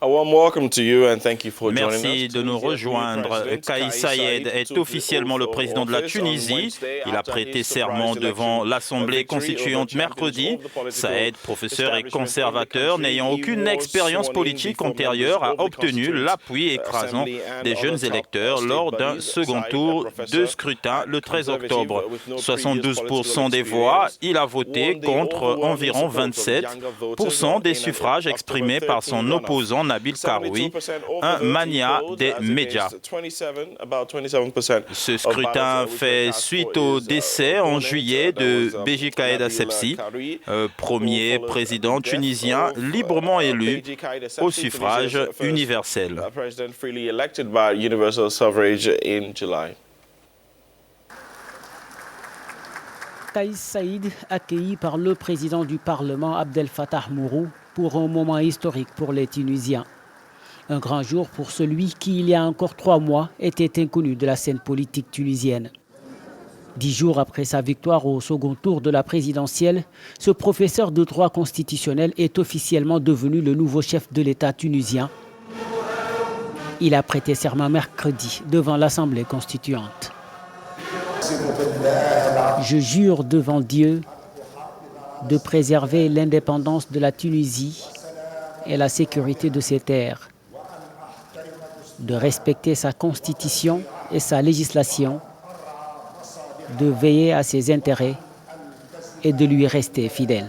Merci de nous rejoindre. Kais Saïed est officiellement le président de la Tunisie. Il a prêté serment devant l'Assemblée constituante mercredi. Saïed, professeur et conservateur, n'ayant aucune expérience politique antérieure, a obtenu l'appui écrasant des jeunes électeurs lors d'un second tour de scrutin le 13 octobre. 72% des voix, il a voté contre environ 27% des suffrages exprimés par son opposant Nabil Karoui, un mania des médias. Ce scrutin fait suite au décès en juillet de Béji Caïd Essebsi, premier président tunisien librement élu au suffrage universel. Kais Saïed, accueilli par le président du Parlement Abdel Fattah Mourou pour un moment historique pour les Tunisiens. Un grand jour pour celui qui, il y a encore 3 mois, était inconnu de la scène politique tunisienne. 10 jours après sa victoire au second tour de la présidentielle, ce professeur de droit constitutionnel est officiellement devenu le nouveau chef de l'État tunisien. Il a prêté serment mercredi devant l'Assemblée constituante. Je jure devant Dieu de préserver l'indépendance de la Tunisie et la sécurité de ses terres, de respecter sa constitution et sa législation, de veiller à ses intérêts et de lui rester fidèle.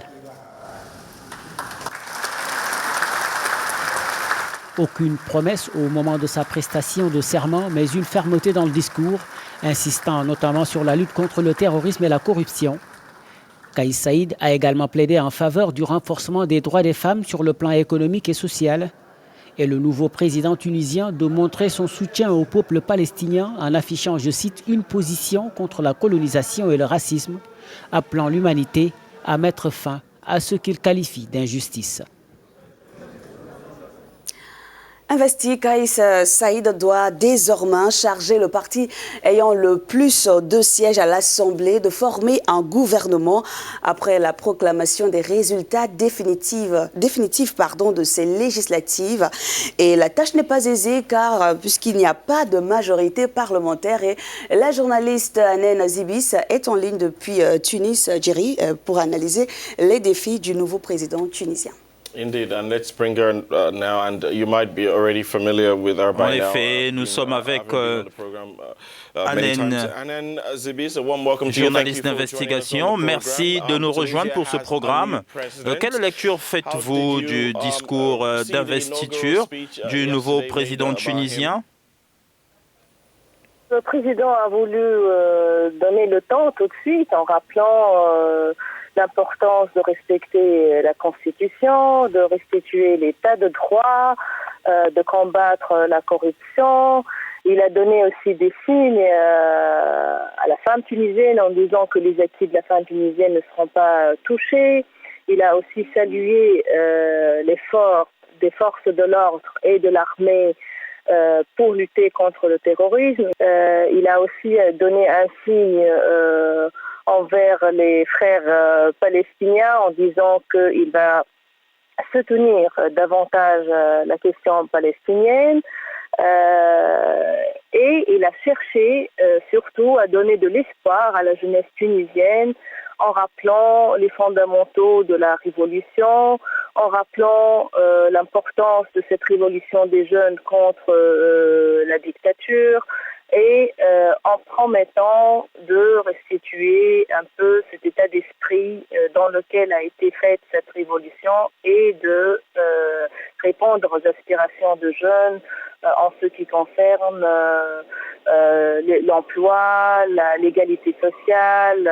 Aucune promesse au moment de sa prestation de serment, mais une fermeté dans le discours, insistant notamment sur la lutte contre le terrorisme et la corruption. Kais Saïed a également plaidé en faveur du renforcement des droits des femmes sur le plan économique et social. Et le nouveau président tunisien de montrer son soutien au peuple palestinien en affichant, je cite, une position contre la colonisation et le racisme, appelant l'humanité à mettre fin à ce qu'il qualifie d'injustice. Investi, Kais Saïed doit désormais charger le parti ayant le plus de sièges à l'Assemblée de former un gouvernement après la proclamation des résultats définitifs de ces législatives. Et la tâche n'est pas aisée car puisqu'il n'y a pas de majorité parlementaire et la journaliste Anen Zibis est en ligne depuis Tunis, Djeri, pour analyser les défis du nouveau président tunisien. Indeed, and let's bring her now, and you might be already familiar with her by now. En effet, nous sommes avec Anen Zibis, a warm welcome to you. journaliste d'investigation. Merci de nous rejoindre pour ce programme. Quelle lecture faites-vous du discours d'investiture du nouveau président tunisien? Le président a voulu donner le temps tout de suite en rappelant l'importance de respecter la Constitution, de restituer l'état de droit, de combattre la corruption. Il a donné aussi des signes à la femme tunisienne en disant que les acquis de la femme tunisienne ne seront pas touchés. Il a aussi salué l'effort des forces de l'ordre et de l'armée pour lutter contre le terrorisme. Il a aussi donné un signe envers les frères palestiniens en disant qu'il va soutenir davantage la question palestinienne et il a cherché surtout à donner de l'espoir à la jeunesse tunisienne en rappelant les fondamentaux de la révolution, en rappelant l'importance de cette révolution des jeunes contre la dictature, et en promettant de restituer un peu cet état d'esprit dans lequel a été faite cette révolution et de répondre aux aspirations de jeunes en ce qui concerne l'emploi, l'égalité sociale,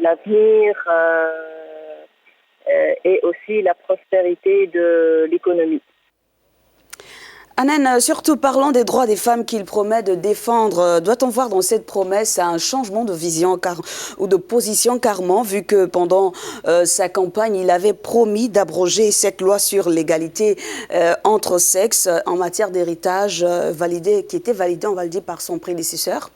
l'avenir et aussi la prospérité de l'économie. Anen, surtout parlant des droits des femmes qu'il promet de défendre, doit-on voir dans cette promesse un changement de vision ou de position carrément, vu que pendant sa campagne, il avait promis d'abroger cette loi sur l'égalité entre sexes en matière d'héritage qui était validée, on va le dire, par son prédécesseur?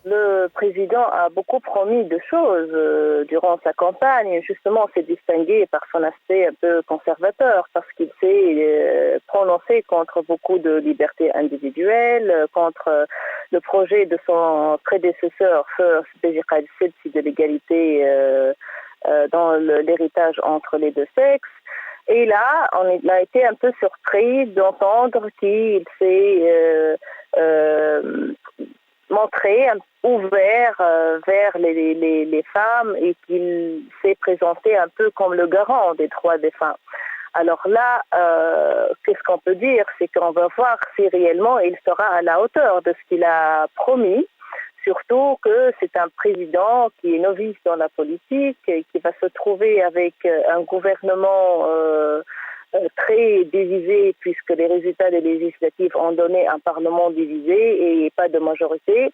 Le président a beaucoup promis de choses durant sa campagne. Justement, s'est distingué par son aspect un peu conservateur, parce qu'il s'est prononcé contre beaucoup de libertés individuelles, contre le projet de son prédécesseur, First Beji Khaled Sebsi, de l'égalité dans l'héritage entre les deux sexes. Et là, on a été un peu surpris d'entendre qu'il s'est montré ouvert vers les femmes et qu'il s'est présenté un peu comme le garant des droits des femmes. Alors là, qu'est-ce qu'on peut dire? C'est qu'on va voir si réellement il sera à la hauteur de ce qu'il a promis, surtout que c'est un président qui est novice dans la politique et qui va se trouver avec un gouvernement très divisé, puisque les résultats des législatives ont donné un parlement divisé et pas de majorité.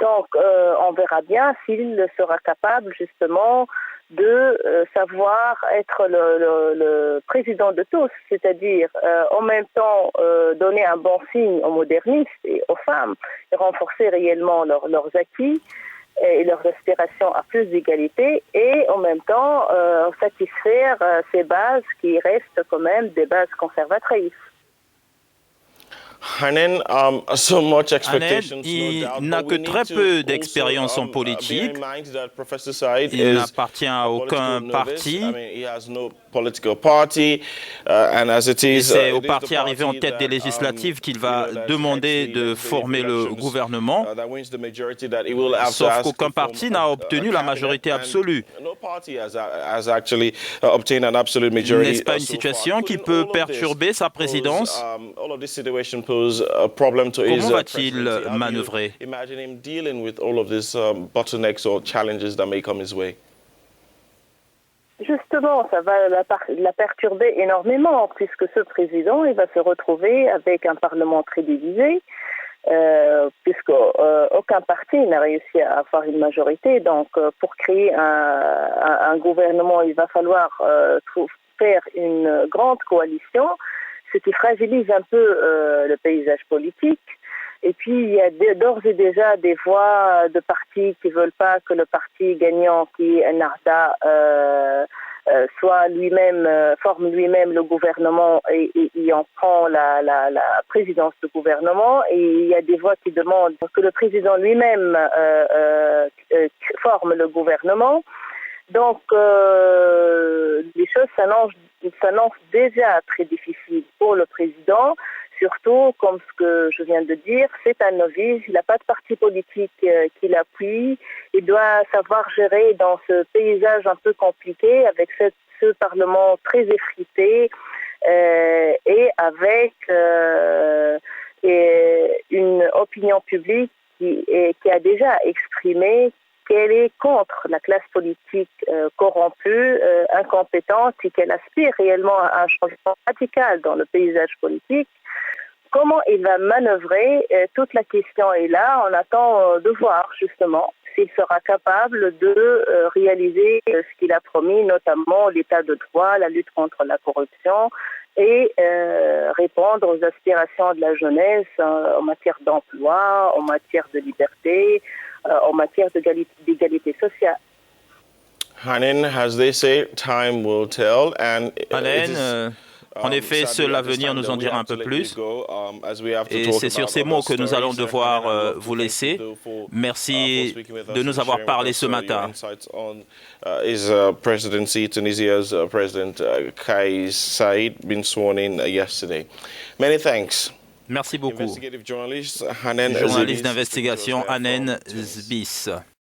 Donc, on verra bien s'il sera capable justement de savoir être le président de tous, c'est-à-dire en même temps donner un bon signe aux modernistes et aux femmes, et renforcer réellement leurs acquis et leurs aspirations à plus d'égalité, et en même temps satisfaire ces bases qui restent quand même des bases conservatrices. Hanen, il n'a que très peu d'expérience en politique. Il n'appartient à aucun parti. C'est au parti arrivé en tête des législatives qu'il va demander de former le gouvernement, sauf qu'aucun parti n'a obtenu la majorité absolue. N'est-ce pas une situation qui peut perturber sa présidence? Comment va-t-il manœuvrer? Justement, ça va la perturber énormément, puisque ce président, il va se retrouver avec un parlement très divisé, puisque aucun parti n'a réussi à avoir une majorité. Donc, pour créer un gouvernement, il va falloir faire une grande coalition, ce qui fragilise un peu le paysage politique. Et puis, il y a d'ores et déjà des voix de partis qui ne veulent pas que le parti gagnant, qui est Ennahda, soit lui-même, forme lui-même le gouvernement et en prend la présidence du gouvernement. Et il y a des voix qui demandent que le président lui-même forme le gouvernement. Donc, les choses s'annoncent déjà très difficiles pour le président. Surtout, comme ce que je viens de dire, c'est un novice, il n'a pas de parti politique qui l'appuie. Il doit savoir gérer dans ce paysage un peu compliqué, avec ce Parlement très effrité et avec une opinion publique qui a déjà exprimé qu'elle est contre la classe politique corrompue, incompétente, et qu'elle aspire réellement à un changement radical dans le paysage politique. Comment il va manœuvrer, toute la question est là. On attend de voir justement s'il sera capable de réaliser ce qu'il a promis, notamment l'état de droit, la lutte contre la corruption et répondre aux aspirations de la jeunesse en matière d'emploi, en matière de liberté, en matière d'égalité sociale. Hanen, as they say, time will tell, and en effet, seul l'avenir nous en dira un peu plus. Et c'est sur ces mots que nous allons devoir vous laisser. Merci de nous avoir parlé ce matin. Presidency, Tunisia's President Kais Saied, been sworn in yesterday. Many thanks. Merci beaucoup. Investigative journalist Journaliste d'investigation Hanen Zbis.